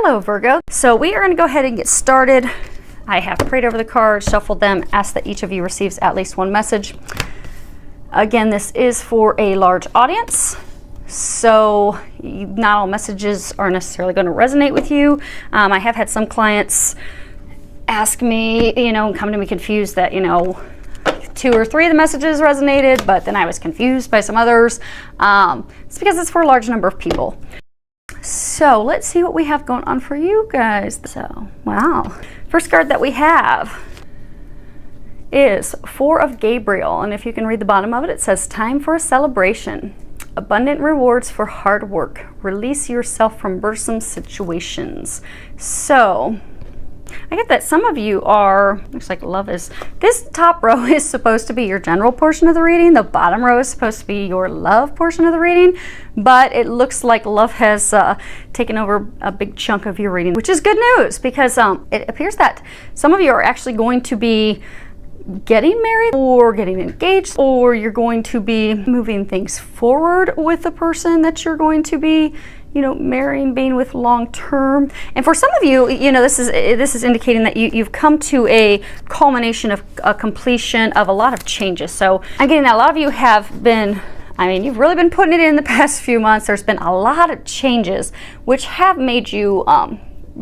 Hello, Virgo. So we are going to go ahead and get started. I have prayed over the cards, shuffled them, asked that each of you receives at least one message. Again, this is for a large audience, so not all messages are necessarily going to resonate with you. I have had some clients ask me, and come to me confused that, 2 or 3 of the messages resonated, but then I was confused by some others. It's because it's for a large number of people. So let's see what we have going on for you guys. So, wow. First card that we have is 4 of Gabriel. And if you can read the bottom of it, it says, time for a celebration. Abundant rewards for hard work. Release yourself from burdensome situations. So, I get that some of you are, looks like love is, this top row is supposed to be your general portion of the reading. The bottom row is supposed to be your love portion of the reading. But it looks like love has taken over a big chunk of your reading, which is good news because it appears that some of you are actually going to be getting married or getting engaged, or you're going to be moving things forward with the person that you're going to be marrying, being with long term. And for some of you, this is indicating that you've come to a culmination of a completion of a lot of changes. So I'm getting that a lot of you have been, you've really been putting it in the past few months. There's been a lot of changes which have made you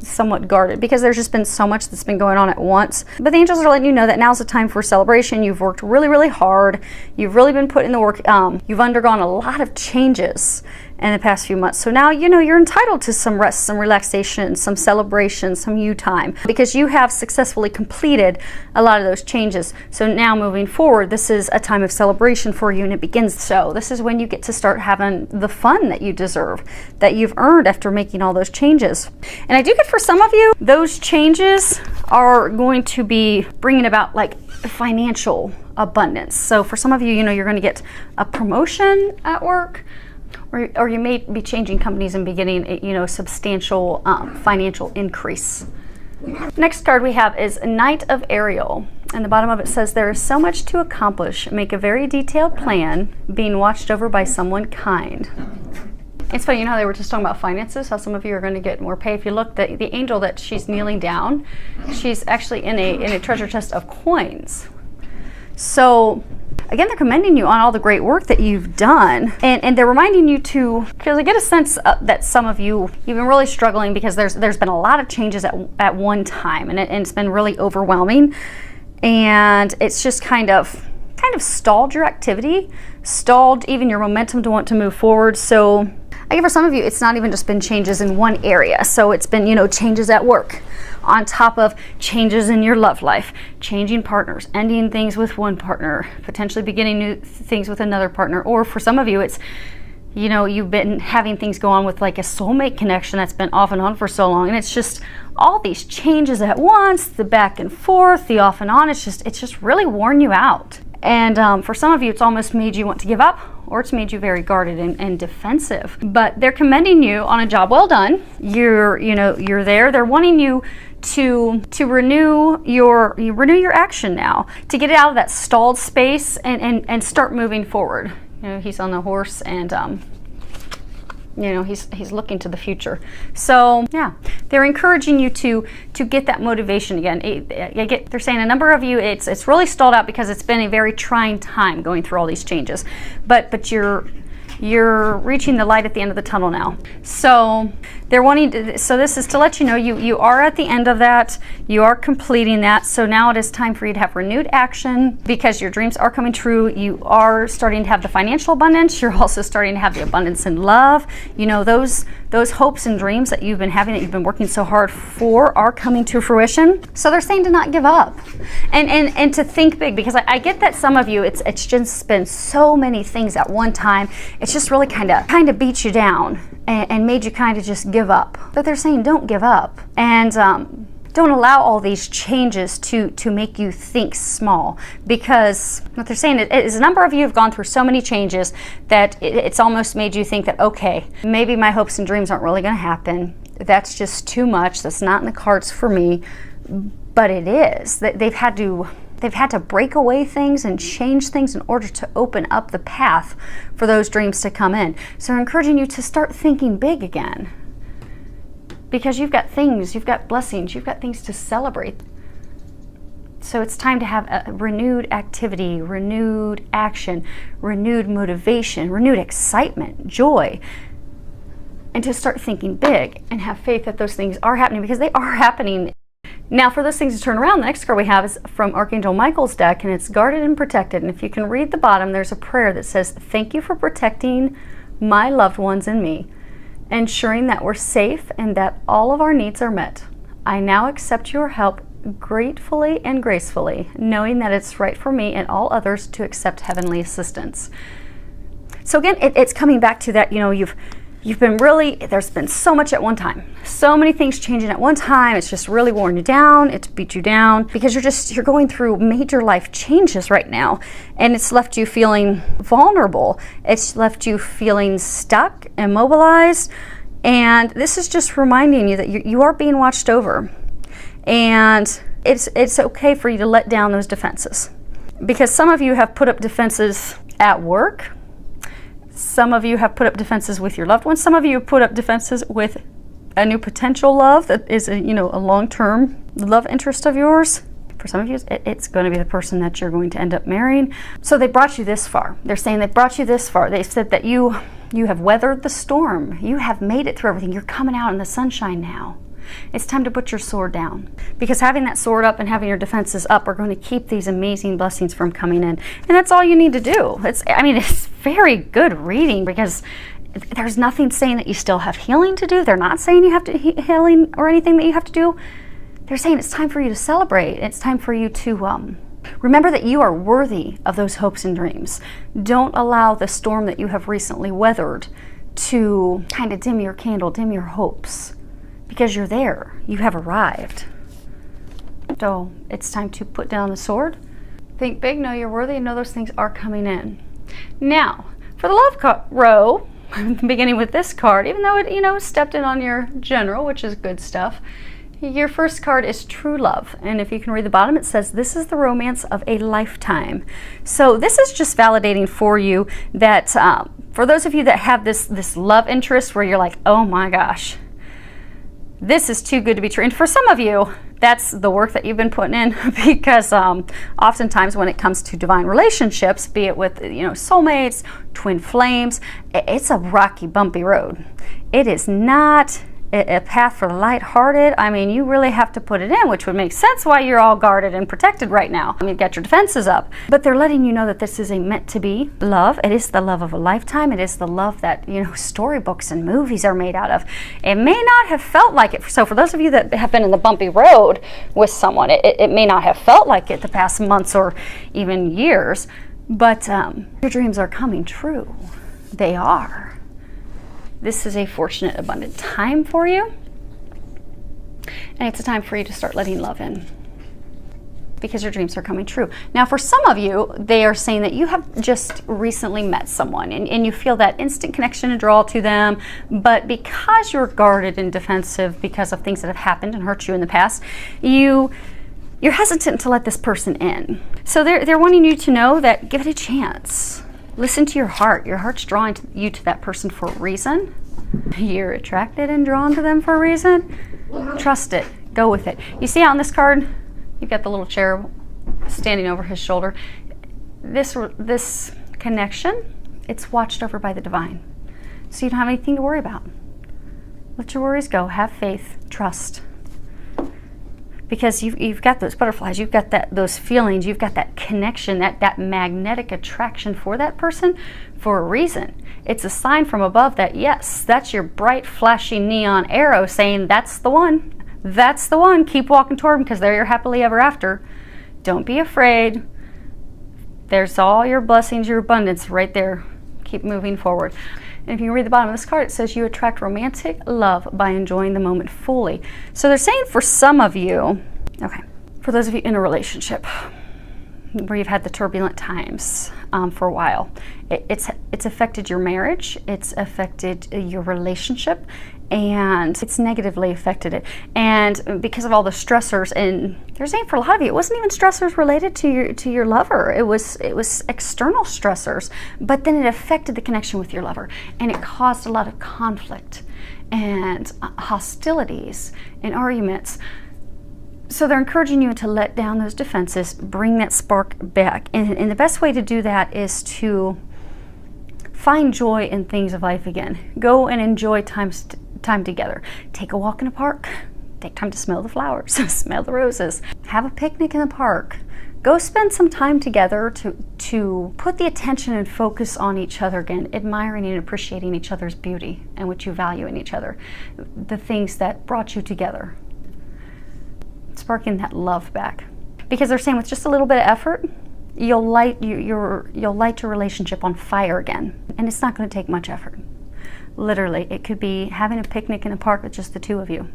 somewhat guarded because there's just been so much that's been going on at once. But the angels are letting you know that now's the time for celebration. You've worked really, really hard. You've really been putting the work. You've undergone a lot of changes in the past few months. So now, you're entitled to some rest, some relaxation, some celebration, some you time, because you have successfully completed a lot of those changes. So now moving forward, this is a time of celebration for you, and it begins. So this is when you get to start having the fun that you deserve, that you've earned after making all those changes. And I do get for some of you, those changes are going to be bringing about like financial abundance. So for some of you, you're going to get a promotion at work, or you may be changing companies and be getting a substantial financial increase. Next card we have is Knight of Ariel, and the bottom of it says, there is so much to accomplish. Make a very detailed plan, being watched over by someone kind. It's funny, how they were just talking about finances, how some of you are going to get more pay. If you look, the angel that she's kneeling down, she's actually in a treasure chest of coins. So again, they're commending you on all the great work that you've done, and they're reminding you to, because I get a sense that some of you, you've been really struggling because there's been a lot of changes at one time, and it's been really overwhelming, and it's just kind of stalled your activity, stalled even your momentum to want to move forward. So I think for some of you, it's not even just been changes in one area. So it's been, changes at work, on top of changes in your love life, changing partners, ending things with one partner, potentially beginning new things with another partner. Or for some of you, it's, you've been having things go on with like a soulmate connection that's been off and on for so long. And it's just all these changes at once, the back and forth, the off and on. It's just really worn you out. And for some of you, it's almost made you want to give up, or it's made you very guarded and defensive. But they're commending you on a job well done. You're there. They're wanting you to renew your action now, to get out of that stalled space and start moving forward. He's on the horse, and he's looking to the future. So yeah, they're encouraging you to get that motivation again. They're saying a number of you, it's really stalled out because it's been a very trying time going through all these changes, but you're reaching the light at the end of the tunnel now. So they're wanting to, so this is to let you know you are at the end of that. You are completing that. So now it is time for you to have renewed action because your dreams are coming true. You are starting to have the financial abundance. You're also starting to have the abundance in love. Those hopes and dreams that you've been having, that you've been working so hard for, are coming to fruition. So they're saying to not give up and to think big, because I get that some of you, it's just been so many things at one time. It's just really kind of beat you down and made you kind of just give up. But they're saying don't give up, and don't allow all these changes to make you think small, because what they're saying is a number of you have gone through so many changes that it's almost made you think that, okay, maybe my hopes and dreams aren't really going to happen. That's just too much. That's not in the cards for me. But it is. They've had to break away things and change things in order to open up the path for those dreams to come in. So they're encouraging you to start thinking big again. because you've got things, you've got blessings, you've got things to celebrate. So it's time to have a renewed activity, renewed action, renewed motivation, renewed excitement, joy, and to start thinking big and have faith that those things are happening, because they are happening. Now, for those things to turn around, the next card we have is from Archangel Michael's deck, and it's guarded and protected. And if you can read the bottom, there's a prayer that says, "Thank you for protecting my loved ones and me, ensuring that we're safe and that all of our needs are met. I now accept your help gratefully and gracefully, knowing that it's right for me and all others to accept heavenly assistance." So again, it's coming back to that, you've been really, there's been so much at one time, so many things changing at one time. It's just really worn you down. It's beat you down because you're going through major life changes right now, and it's left you feeling vulnerable. It's left you feeling stuck, immobilized, and this is just reminding you that you are being watched over. And it's okay for you to let down those defenses, because some of you have put up defenses at work. Some of you have put up defenses with your loved ones. Some of you have put up defenses with a new potential love that is a long-term love interest of yours. For some of you, it's going to be the person that you're going to end up marrying. So they brought you this far. They're saying they brought you this far. They said that you have weathered the storm. You have made it through everything. You're coming out in the sunshine now. It's time to put your sword down, because having that sword up and having your defenses up are going to keep these amazing blessings from coming in. And that's all you need to do. It's very good reading, because there's nothing saying that you still have healing to do. They're not saying you have to healing or anything that you have to do. They're saying it's time for you to celebrate. It's time for you to remember that you are worthy of those hopes and dreams. Don't allow the storm that you have recently weathered to kind of dim your candle, dim your hopes. Because you're there, you have arrived. So it's time to put down the sword, think big, know you're worthy, and know those things are coming in. Now, for the love row, beginning with this card, even though it stepped in on your general, which is good stuff, your first card is true love. And if you can read the bottom, it says, "This is the romance of a lifetime." So this is just validating for you that for those of you that have this love interest where you're like, oh my gosh, this is too good to be true. And for some of you, that's the work that you've been putting in, because oftentimes when it comes to divine relationships, be it with soulmates, twin flames, it's a rocky, bumpy road. It is not a path for the lighthearted. You really have to put it in, which would make sense why you're all guarded and protected right now. You've got your defenses up, but they're letting you know that this is a meant to be love. It is the love of a lifetime. It is the love that storybooks and movies are made out of. It may not have felt like it. So for those of you that have been in the bumpy road with someone, it may not have felt like it the past months or even years, but your dreams are coming true. They are. This is a fortunate, abundant time for you. And it's a time for you to start letting love in, because your dreams are coming true. Now, for some of you, they are saying that you have just recently met someone and you feel that instant connection and draw to them, but because you're guarded and defensive because of things that have happened and hurt you in the past, you're hesitant to let this person in. So they're wanting you to know that give it a chance. Listen to your heart. Your heart's drawing you to that person for a reason. You're attracted and drawn to them for a reason. Trust it. Go with it. You see on this card, you've got the little cherub standing over his shoulder. This connection, it's watched over by the divine. So you don't have anything to worry about. Let your worries go. Have faith. Trust. Because you've got those butterflies, you've got those feelings, you've got that connection, that magnetic attraction for that person for a reason. It's a sign from above that, yes, that's your bright, flashing neon arrow saying, that's the one. That's the one. Keep walking toward them, because they're your happily ever after. Don't be afraid. There's all your blessings, your abundance right there. Keep moving forward. And if you read the bottom of this card, it says you attract romantic love by enjoying the moment fully. So they're saying for some of you, okay, for those of you in a relationship where you've had the turbulent times for a while, it's affected your marriage, it's affected your relationship, and it's negatively affected it. And because of all the stressors, and they're saying for a lot of you, it wasn't even stressors related to your lover. It was external stressors, but then it affected the connection with your lover, and it caused a lot of conflict. and hostilities and arguments. So they're encouraging you to let down those defenses, bring that spark back. And the best way to do that is to find joy in things of life again. Go and enjoy time together. Take a walk in a park. Take time to smell the flowers, smell the roses. Have a picnic in the park. Go spend some time together to put the attention and focus on each other again, admiring and appreciating each other's beauty and what you value in each other, the things that brought you together. Sparking that love back, because they're saying with just a little bit of effort, you'll light your relationship on fire again, and it's not going to take much effort. Literally, it could be having a picnic in a park with just the two of you,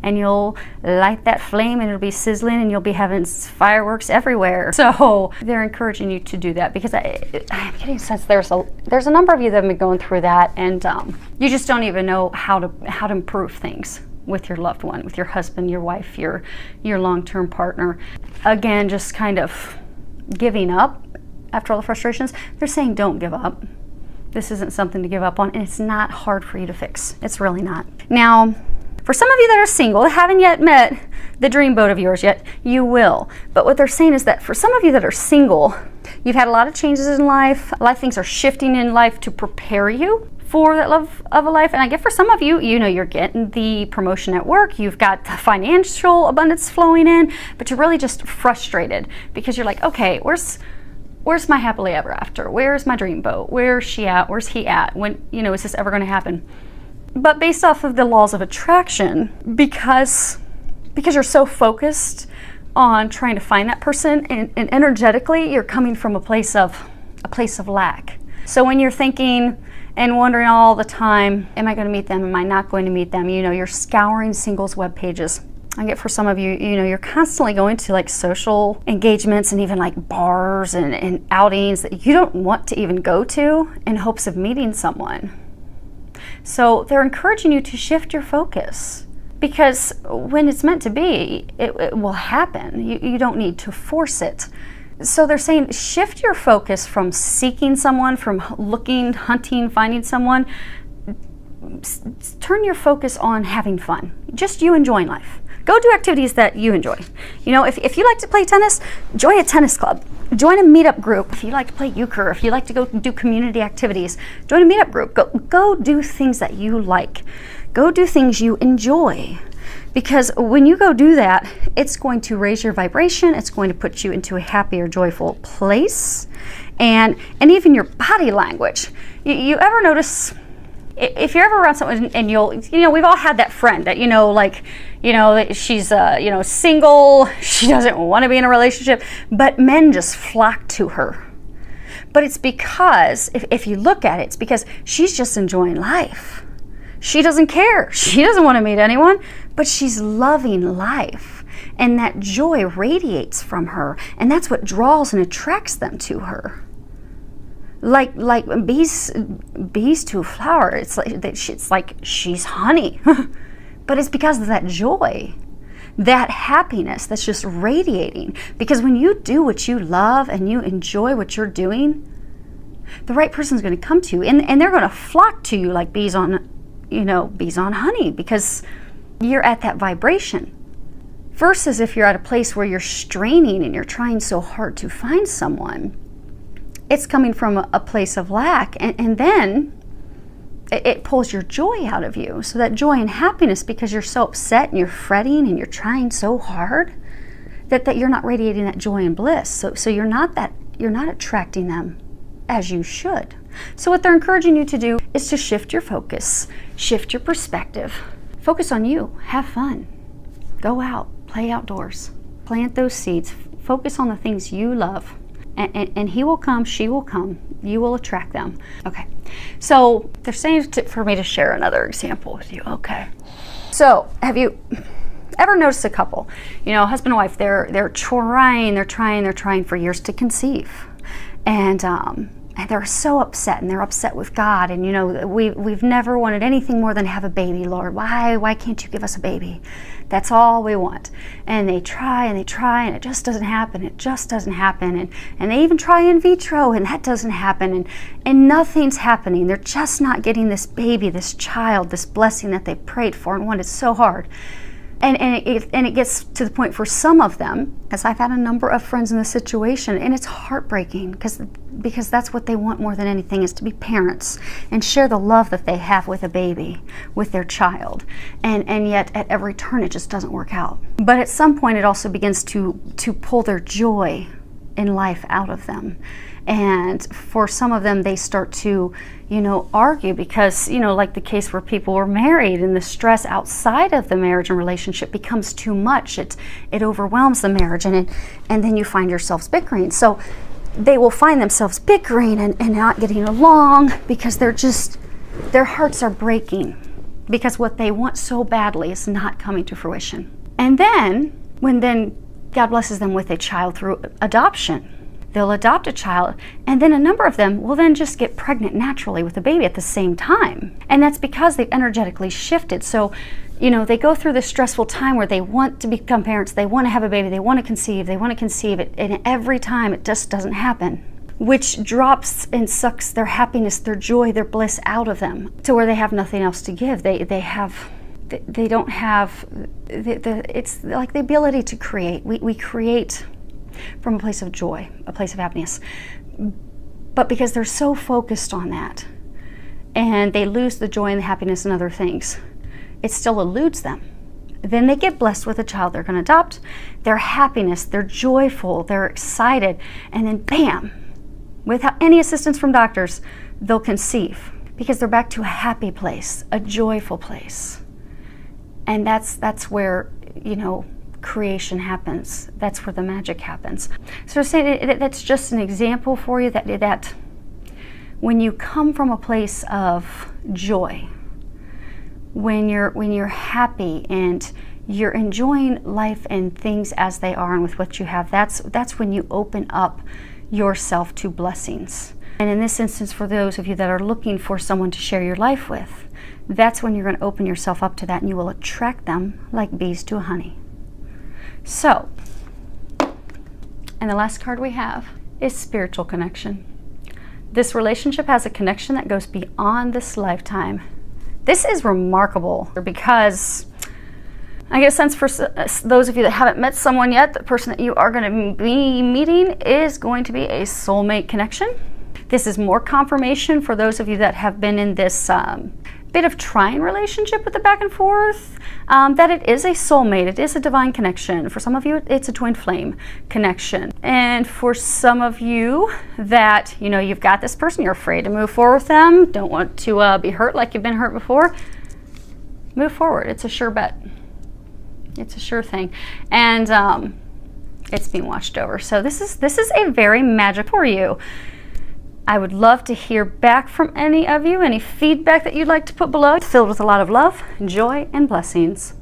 and you'll light that flame, and it'll be sizzling, and you'll be having fireworks everywhere. So they're encouraging you to do that, because I'm getting a sense there's a number of you that have been going through that, and you just don't even know how to improve things with your loved one, with your husband, your wife, your long-term partner. Again, just kind of giving up after all the frustrations. They're saying don't give up. This isn't something to give up on, and it's not hard for you to fix. It's really not. Now, for some of you that are single, haven't yet met the dream boat of yours yet, you will. But what they're saying is that for some of you that are single, you've had a lot of changes in life. A lot of things are shifting in life to prepare you for that love of a life. And I get for some of you, you know, you're getting the promotion at work, you've got the financial abundance flowing in, but you're really just frustrated because you're like, okay, where's my happily ever after? Where's my dream boat? Where's she at? Where's he at? When, you know, is this ever going to happen? But based off of the laws of attraction, because you're so focused on trying to find that person, and energetically you're coming from a place of lack. So when you're thinking and wondering all the time, am I going to meet them? Am I not going to meet them? You know, you're scouring singles web pages. I get for some of you, you know, you're constantly going to like social engagements and even like bars and outings that you don't want to even go to in hopes of meeting someone. So they're encouraging you to shift your focus, because when it's meant to be, it will happen. You don't need to force it. So they're saying shift your focus from seeking someone, from looking, hunting, finding someone. Turn your focus on having fun. Just you enjoying life. Go do activities that you enjoy. You know, if you like to play tennis, join a tennis club. Join a meetup group. If you like to play euchre, if you like to go do community activities, join a meetup group. Go do things that you like. Go do things you enjoy. Because when you go do that, it's going to raise your vibration. It's going to put you into a happier, joyful place. And even your body language. You ever notice, if you're ever around someone and we've all had that friend that, she's, single, she doesn't want to be in a relationship, but men just flock to her. But it's because, if you look at it, it's because she's just enjoying life. She doesn't care. She doesn't want to meet anyone, but she's loving life. And that joy radiates from her. And that's what draws and attracts them to her. Like bees to a flower. It's like she's honey. But it's because of that joy, that happiness that's just radiating. Because when you do what you love and you enjoy what you're doing, the right person's going to come to you. And they're going to flock to you like bees on honey, because you're at that vibration. Versus if you're at a place where you're straining and you're trying so hard to find someone, it's coming from a place of lack, and then it pulls your joy out of you. So that joy and happiness, because you're so upset and you're fretting and you're trying so hard, that you're not radiating that joy and bliss. So you're not attracting them as you should. So what they're encouraging you to do is to shift your focus, shift your perspective, focus on you, have fun, go out, play outdoors, plant those seeds, focus on the things you love, and he will come, she will come, you will attract them. Okay, so they're saying for me to share another example with you. Okay, so have you ever noticed a couple, husband and wife, they're trying for years to conceive, and and they're so upset, and they're upset with God, and we've never wanted anything more than to have a baby, Lord. Why can't you give us a baby? That's all we want. And they try and they try, and it just doesn't happen. It just doesn't happen. And they even try in vitro, and that doesn't happen. And nothing's happening. They're just not getting this baby, this child, this blessing that they prayed for and wanted so hard. And it gets to the point for some of them, as I've had a number of friends in this situation, and it's heartbreaking because that's what they want more than anything, is to be parents and share the love that they have with a baby, with their child. And yet at every turn it just doesn't work out. But at some point it also begins to pull their joy in life out of them. And for some of them, they start to, argue because, like the case where people were married and the stress outside of the marriage and relationship becomes too much. It overwhelms the marriage, and then you find yourselves bickering. So they will find themselves bickering and not getting along because their hearts are breaking because what they want so badly is not coming to fruition. And then, when God blesses them with a child through adoption, they'll adopt a child, and then a number of them will then just get pregnant naturally with a baby at the same time. And that's because they've energetically shifted. So, they go through this stressful time where they want to become parents, they want to have a baby, they want to conceive it, and every time it just doesn't happen, which drops and sucks their happiness, their joy, their bliss out of them to where they have nothing else to give. They don't have, it's like the ability to create. We create from a place of joy, a place of happiness. But because they're so focused on that, and they lose the joy and the happiness in other things, it still eludes them. Then they get blessed with a child they're going to adopt. Their happiness, they're joyful, they're excited, and then bam, without any assistance from doctors, they'll conceive because they're back to a happy place, a joyful place. And that's where, creation happens. That's where the magic happens. So that's just an example for you that when you come from a place of joy, when you're happy and you're enjoying life and things as they are and with what you have, that's when you open up yourself to blessings. And in this instance, for those of you that are looking for someone to share your life with, that's when you're going to open yourself up to that, and you will attract them like bees to honey. So, and the last card we have is spiritual connection. This relationship has a connection that goes beyond this lifetime. This is remarkable because I get a sense for those of you that haven't met someone yet, the person that you are going to be meeting is going to be a soulmate connection. This is more confirmation for those of you that have been in this bit of trying relationship with the back and forth, that it is a soulmate, it is a divine connection. For some of you, it's a twin flame connection. And for some of you that, you've got this person, you're afraid to move forward with them, don't want to be hurt like you've been hurt before, move forward. It's a sure bet. It's a sure thing. And it's being watched over. So this is a very magic for you. I would love to hear back from any of you, any feedback that you'd like to put below. It's filled with a lot of love, joy, and blessings.